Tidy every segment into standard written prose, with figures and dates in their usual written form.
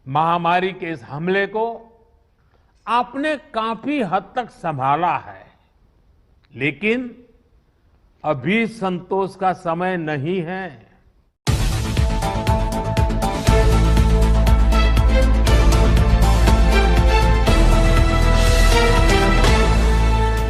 महामारी के इस हमले को आपने काफी हद तक संभाला है, लेकिन अभी संतोष का समय नहीं है।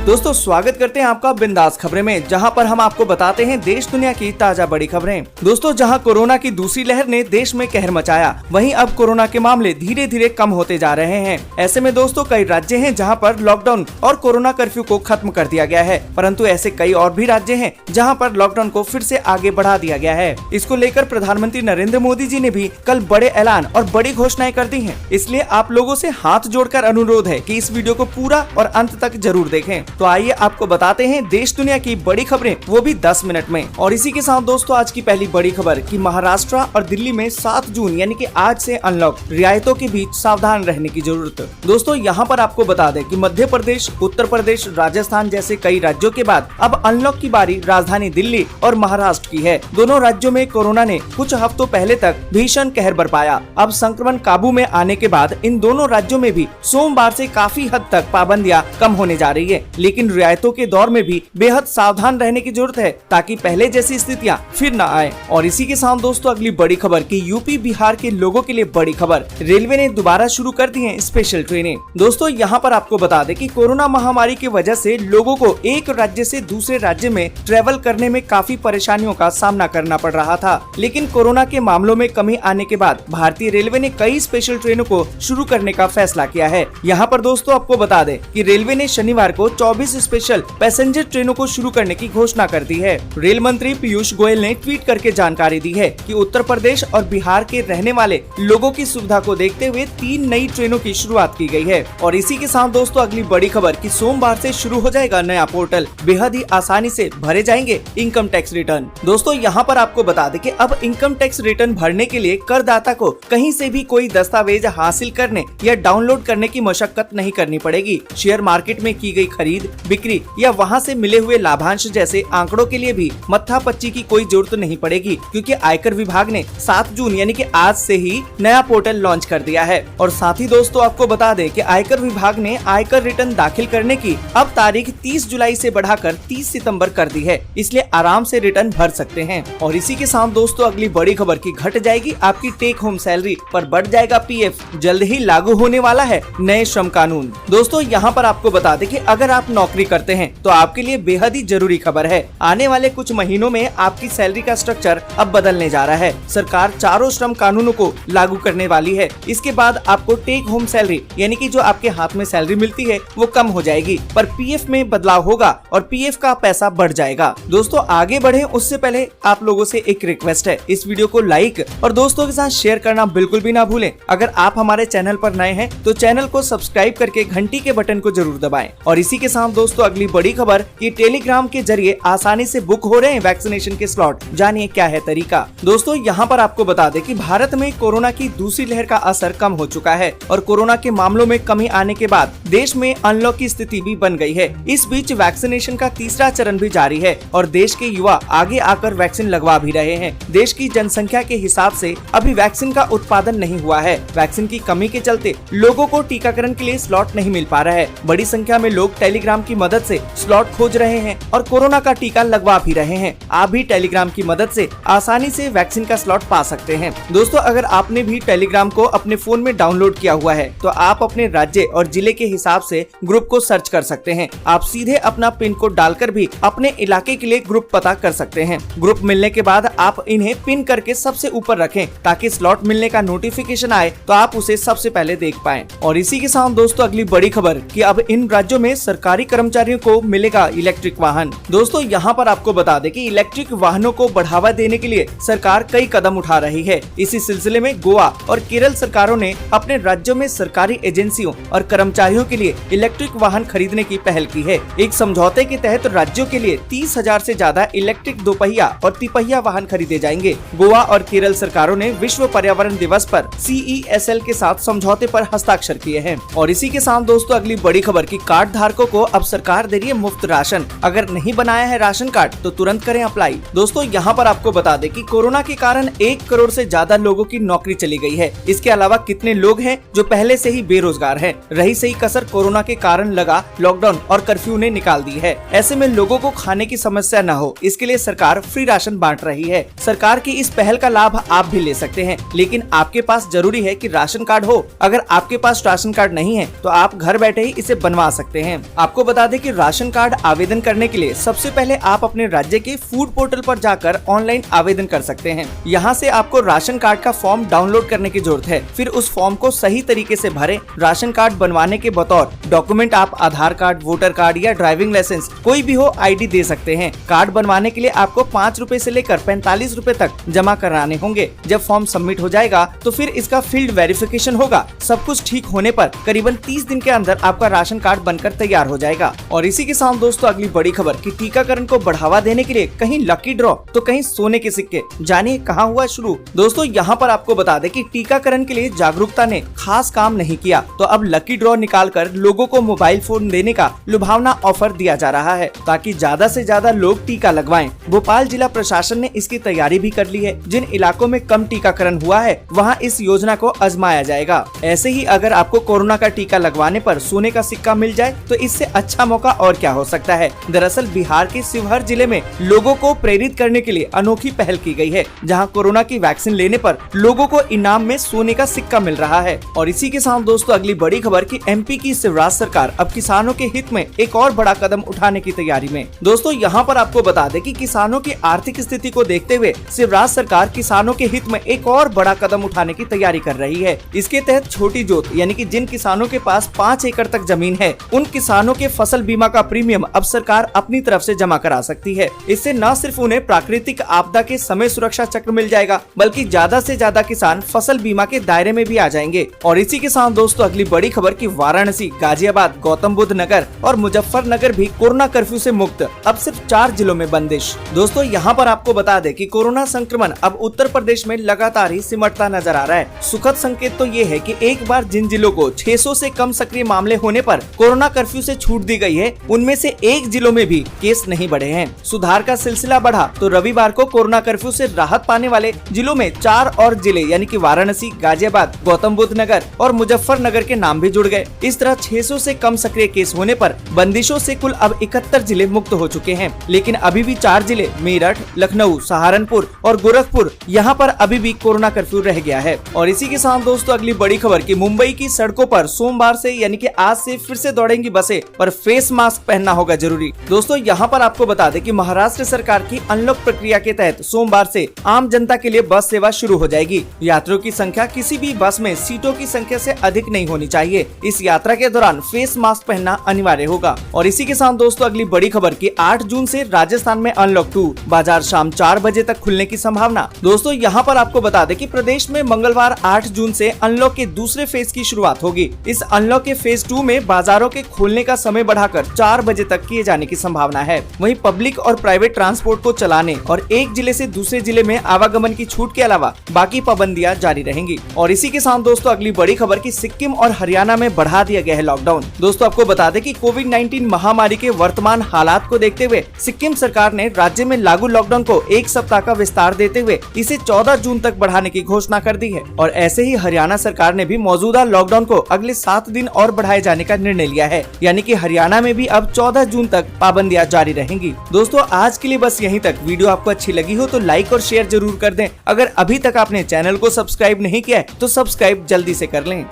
दोस्तों स्वागत करते हैं आपका बिंदास खबरें में, जहां पर हम आपको बताते हैं देश दुनिया की ताजा बड़ी खबरें। दोस्तों जहां कोरोना की दूसरी लहर ने देश में कहर मचाया, वहीं अब कोरोना के मामले धीरे धीरे कम होते जा रहे हैं। ऐसे में दोस्तों कई राज्य हैं जहां पर लॉकडाउन और कोरोना कर्फ्यू को खत्म कर दिया गया है, परंतु ऐसे कई और भी राज्य हैं जहां पर लॉकडाउन को फिर से आगे बढ़ा दिया गया है। इसको लेकर प्रधानमंत्री नरेंद्र मोदी जी ने भी कल बड़े ऐलान और बड़ी घोषणाएं कर दी है। इसलिए आप लोगों से हाथ जोड़कर अनुरोध है कि इस वीडियो को पूरा और अंत तक जरूर देखें। तो आइए आपको बताते हैं देश दुनिया की बड़ी खबरें, वो भी 10 मिनट में। और इसी के साथ दोस्तों आज की पहली बड़ी खबर कि महाराष्ट्र और दिल्ली में 7 जून यानी कि आज से अनलॉक, रियायतों के बीच सावधान रहने की जरूरत। दोस्तों यहाँ पर आपको बता दें कि मध्य प्रदेश, उत्तर प्रदेश, राजस्थान जैसे कई राज्यों के बाद अब अनलॉक की बारी राजधानी दिल्ली और महाराष्ट्र की है। दोनों राज्यों में कोरोना ने कुछ हफ्तों पहले तक भीषण कहर बरपाया। अब संक्रमण काबू में आने के बाद इन दोनों राज्यों में भी सोमवार से काफी हद तक पाबंदियां कम होने जा रही है, लेकिन रियायतों के दौर में भी बेहद सावधान रहने की जरूरत है ताकि पहले जैसी स्थितियां फिर न आए। और इसी के साथ दोस्तों अगली बड़ी खबर कि यूपी बिहार के लोगों के लिए बड़ी खबर, रेलवे ने दोबारा शुरू कर दी है स्पेशल ट्रेनें। दोस्तों यहाँ पर आपको बता दें कि कोरोना महामारी की वजह से लोगों को एक राज्य से दूसरे राज्य में ट्रेवल करने में काफी परेशानियों का सामना करना पड़ रहा था, लेकिन कोरोना के मामलों में कमी आने के बाद भारतीय रेलवे ने कई स्पेशल ट्रेनों को शुरू करने का फैसला किया है। यहाँ पर दोस्तों आपको बता दें कि रेलवे ने शनिवार को 24 स्पेशल पैसेंजर ट्रेनों को शुरू करने की घोषणा कर दी है। रेल मंत्री पीयूष गोयल ने ट्वीट करके जानकारी दी है कि उत्तर प्रदेश और बिहार के रहने वाले लोगों की सुविधा को देखते हुए 3 नई ट्रेनों की शुरुआत की गई है। और इसी के साथ दोस्तों अगली बड़ी खबर कि सोमवार से शुरू हो जाएगा नया पोर्टल, बेहद ही आसानी से भरे जाएंगे इनकम टैक्स रिटर्न। दोस्तों यहाँ पर आपको बता दें कि अब इनकम टैक्स रिटर्न भरने के लिए करदाता को कहीं से भी कोई दस्तावेज हासिल करने या डाउनलोड करने की मशक्कत नहीं करनी पड़ेगी। शेयर मार्केट में की गई खरीद बिक्री या वहां से मिले हुए लाभांश जैसे आंकड़ों के लिए भी मत्थापच्ची की कोई जरूरत नहीं पड़ेगी, क्योंकि आयकर विभाग ने 7 जून यानी कि आज से ही नया पोर्टल लॉन्च कर दिया है। और साथ ही दोस्तों आपको बता दें कि आयकर विभाग ने आयकर रिटर्न दाखिल करने की अब तारीख 30 जुलाई से बढ़ाकर 30 सितंबर कर दी है, इसलिए आराम से रिटर्न भर सकते हैं। और इसी के साथ दोस्तों अगली बड़ी खबर की घट जाएगी आपकी टेक होम सैलरी पर बढ़ जाएगा पीएफ, जल्द ही लागू होने वाला है नए श्रम कानून। दोस्तों यहाँ पर आपको बता दें कि अगर आप नौकरी करते हैं तो आपके लिए बेहद ही जरूरी खबर है। आने वाले कुछ महीनों में आपकी सैलरी का स्ट्रक्चर अब बदलने जा रहा है। सरकार चारों श्रम कानूनों को लागू करने वाली है। इसके बाद आपको टेक होम सैलरी यानी कि जो आपके हाथ में सैलरी मिलती है वो कम हो जाएगी, पर पीएफ में बदलाव होगा और पीएफ का पैसा बढ़ जाएगा। दोस्तों आगे बढ़े उससे पहले आप लोगों से एक रिक्वेस्ट है, इस वीडियो को लाइक और दोस्तों के साथ शेयर करना बिल्कुल भी ना भूलें। अगर आप हमारे चैनल पर नए हैं तो चैनल को सब्सक्राइब करके घंटी के बटन को जरूर दबाएं। और इसी के साथ दोस्तों अगली बड़ी खबर कि टेलीग्राम के जरिए आसानी से बुक हो रहे हैं वैक्सीनेशन के स्लॉट, जानिए क्या है तरीका। दोस्तों यहाँ पर आपको बता दें कि भारत में कोरोना की दूसरी लहर का असर कम हो चुका है और कोरोना के मामलों में कमी आने के बाद देश में अनलॉक की स्थिति भी बन गई है। इस बीच वैक्सीनेशन का तीसरा चरण भी जारी है और देश के युवा आगे आकर वैक्सीन लगवा भी रहे हैं। देश की जनसंख्या के हिसाब से अभी वैक्सीन का उत्पादन नहीं हुआ है। वैक्सीन की कमी के चलते लोगों को टीकाकरण के लिए स्लॉट नहीं मिल पा रहा है। बड़ी संख्या में लोग टेलीग्राम की मदद से स्लॉट खोज रहे हैं और कोरोना का टीका लगवा भी रहे हैं। आप भी टेलीग्राम की मदद से आसानी से वैक्सीन का स्लॉट पा सकते हैं। दोस्तों अगर आपने भी टेलीग्राम को अपने फोन में डाउनलोड किया हुआ है तो आप अपने राज्य और जिले के हिसाब से ग्रुप को सर्च कर सकते हैं। आप सीधे अपना पिन कोड डालकर भी अपने इलाके के लिए ग्रुप पता कर सकते हैं। ग्रुप मिलने के बाद आप इन्हें पिन करके सबसे ऊपर रखें ताकि स्लॉट मिलने का नोटिफिकेशन आए तो आप उसे सबसे पहले देख पाएं। और इसी के साथ दोस्तों अगली बड़ी खबर कि अब इन राज्यों में सरकारी कर्मचारियों को मिलेगा इलेक्ट्रिक वाहन। दोस्तों यहाँ पर आपको बता दें कि इलेक्ट्रिक वाहनों को बढ़ावा देने के लिए सरकार कई कदम उठा रही है। इसी सिलसिले में गोवा और केरल सरकारों ने अपने राज्यों में सरकारी एजेंसियों और कर्मचारियों के लिए इलेक्ट्रिक वाहन खरीदने की पहल की है। एक समझौते के तहत राज्यों के लिए 30,000 से ज्यादा इलेक्ट्रिक दोपहिया और तिपहिया वाहन खरीदे जाएंगे। गोवा और केरल सरकारों ने विश्व पर्यावरण दिवस पर CESL के साथ समझौते पर हस्ताक्षर किए हैं। और इसी के साथ दोस्तों अगली बड़ी खबर की कार्ड धारकों को अब सरकार दे रही है मुफ्त राशन। अगर नहीं बनाया है राशन कार्ड तो तुरंत करें अप्लाई। दोस्तों यहाँ पर आपको बता दें कि कोरोना के कारण 1 करोड़ से ज्यादा लोगों की नौकरी चली गई है। इसके अलावा कितने लोग हैं जो पहले से ही बेरोजगार हैं। रही सही कसर कोरोना के कारण लगा लॉकडाउन और कर्फ्यू ने निकाल दी है। ऐसे में लोगों को खाने की समस्या न हो, इसके लिए सरकार फ्री राशन बांट रही है। सरकार की इस पहल का लाभ आप भी ले सकते हैं, लेकिन आपके पास जरूरी है कि राशन कार्ड हो। अगर आपके पास राशन कार्ड नहीं है तो आप घर बैठे ही इसे बनवा सकते हैं। आपको बता दें कि राशन कार्ड आवेदन करने के लिए सबसे पहले आप अपने राज्य के फूड पोर्टल पर जाकर ऑनलाइन आवेदन कर सकते हैं। यहाँ से आपको राशन कार्ड का फॉर्म डाउनलोड करने की जरूरत है। फिर उस फॉर्म को सही तरीके से भरें। राशन कार्ड बनवाने के बतौर डॉक्यूमेंट आप आधार कार्ड, वोटर कार्ड या ड्राइविंग लाइसेंस कोई भी हो ID दे सकते हैं। कार्ड बनवाने के लिए आपको 5 रुपए से लेकर 45 रुपए तक जमा कराने होंगे। जब फॉर्म सबमिट हो जाएगा तो फिर इसका फील्ड वेरिफिकेशन होगा। सब कुछ ठीक होने पर करीबन 30 दिन के अंदर आपका राशन कार्ड बनकर तैयार हो जाएगा। और इसी के साथ दोस्तों अगली बड़ी खबर कि टीकाकरण को बढ़ावा देने के लिए कहीं लकी ड्रॉ तो कहीं सोने के सिक्के। जानिए कहां हुआ शुरू। दोस्तों यहाँ पर आपको बता दें कि टीकाकरण के लिए जागरूकता ने खास काम नहीं किया, तो अब लकी ड्रॉ निकालकर लोगों को मोबाइल फोन देने का लुभावना ऑफर दिया जा रहा है ताकि ज्यादा से ज्यादा लोग टीका लगवाएं। भोपाल जिला प्रशासन ने इसकी तैयारी भी कर ली है। जिन इलाकों में कम टीकाकरण हुआ है वहां इस योजना को आजमाया जाएगा। ऐसे ही अगर आपको कोरोना का टीका लगवाने पर सोने का सिक्का मिल जाए तो इससे अच्छा मौका और क्या हो सकता है। दरअसल बिहार के शिवहर जिले में लोगों को प्रेरित करने के लिए अनोखी पहल की गई है, जहां कोरोना की वैक्सीन लेने पर लोगों को इनाम में सोने का सिक्का मिल रहा है। और इसी के साथ दोस्तों अगली बड़ी खबर कि MP की शिवराज सरकार अब किसानों के हित में एक और बड़ा कदम उठाने की तैयारी में। दोस्तों यहाँ पर आपको बता दें कि किसानों की आर्थिक स्थिति को देखते हुए शिवराज सरकार किसानों के हित में एक और बड़ा कदम उठाने की तैयारी कर रही है। इसके तहत छोटी जोत यानी कि जिन किसानों के पास 5 एकड़ तक जमीन है, उन किसानों के फसल बीमा का प्रीमियम अब सरकार अपनी तरफ से जमा करा सकती है। इससे न सिर्फ उन्हें प्राकृतिक आपदा के समय सुरक्षा चक्र मिल जाएगा, बल्कि ज्यादा से ज्यादा किसान फसल बीमा के दायरे में भी आ जाएंगे। और इसी के साथ दोस्तों अगली बड़ी खबर कि वाराणसी, गाजियाबाद, गौतम बुद्ध नगर और मुजफ्फरनगर भी कोरोना कर्फ्यू से मुक्त। अब सिर्फ 4 जिलों में बंदिश। दोस्तों यहाँ पर आपको बता दें कि कोरोना संक्रमण अब उत्तर प्रदेश में लगातार ही सिमटता नजर आ रहा है। सुखद संकेत तो ये है कि एक बार जिन जिलों को 600 से कम सक्रिय मामले होने पर कोरोना कर्फ्यू से छूट दी गई है, उनमें से 1 जिलों में भी केस नहीं बढ़े हैं। सुधार का सिलसिला बढ़ा तो रविवार को कोरोना कर्फ्यू से राहत पाने वाले जिलों में 4 और जिले यानी कि वाराणसी, गाजियाबाद, गौतम बुद्ध नगर और मुजफ्फरनगर के नाम भी जुड़ गए। इस तरह 600 से कम सक्रिय केस होने पर बंदिशों से कुल अब 71 जिले मुक्त हो चुके हैं। लेकिन अभी भी 4 जिले मेरठ, लखनऊ, सहारनपुर और गोरखपुर, यहाँ पर अभी भी कोरोना कर्फ्यू रह गया है। और इसी के साथ दोस्तों अगली बड़ी खबर कि मुंबई की सड़कों पर सोमवार से यानी कि आज से फिर से दौड़ेंगी बसें, पर फेस मास्क पहनना होगा जरूरी। दोस्तों यहाँ पर आपको बता दें कि महाराष्ट्र सरकार की अनलॉक प्रक्रिया के तहत सोमवार से आम जनता के लिए बस सेवा शुरू हो जाएगी। यात्रियों की संख्या किसी भी बस में सीटों की संख्या से अधिक नहीं होनी चाहिए। इस यात्रा के दौरान फेस मास्क पहनना अनिवार्य होगा। और इसी के साथ दोस्तों अगली बड़ी खबर कि 8 जून से राजस्थान में अनलॉक 2, बाजार शाम 4 बजे तक खुलने की संभावना। दोस्तों यहाँ पर आपको बता दें कि प्रदेश में मंगलवार 8 जून से अनलॉक के दूसरे फेज की शुरुआत होगी। इस अनलॉक के फेज 2 में बाजारों के खोलने का समय बढ़ाकर 4 बजे तक किए जाने की संभावना है। वहीं पब्लिक और प्राइवेट ट्रांसपोर्ट को चलाने और एक जिले से दूसरे जिले में आवागमन की छूट के अलावा बाकी पाबंदियां जारी रहेंगी। और इसी के साथ दोस्तों अगली बड़ी खबर कि सिक्किम और हरियाणा में बढ़ा दिया गया है लॉकडाउन। दोस्तों आपको बता दें कि कोविड-19 महामारी के वर्तमान हालात को देखते हुए सिक्किम सरकार ने राज्य में लागू लॉकडाउन को 1 सप्ताह का विस्तार देते हुए इसे 14 जून तक बढ़ाने की घोषणा कर दी है। और ऐसे ही हरियाणा सरकार ने भी मौजूदा लॉकडाउन को अगले 7 दिन और बढ़ाए जाने का निर्णय लिया है, यानी कि हरियाणा में भी अब 14 जून तक पाबंदियां जारी रहेंगी। दोस्तों आज के लिए बस यहीं तक। वीडियो आपको अच्छी लगी हो तो लाइक और शेयर जरूर कर दें। अगर अभी तक आपने चैनल को सब्सक्राइब नहीं किया है तो सब्सक्राइब जल्दी से कर लें।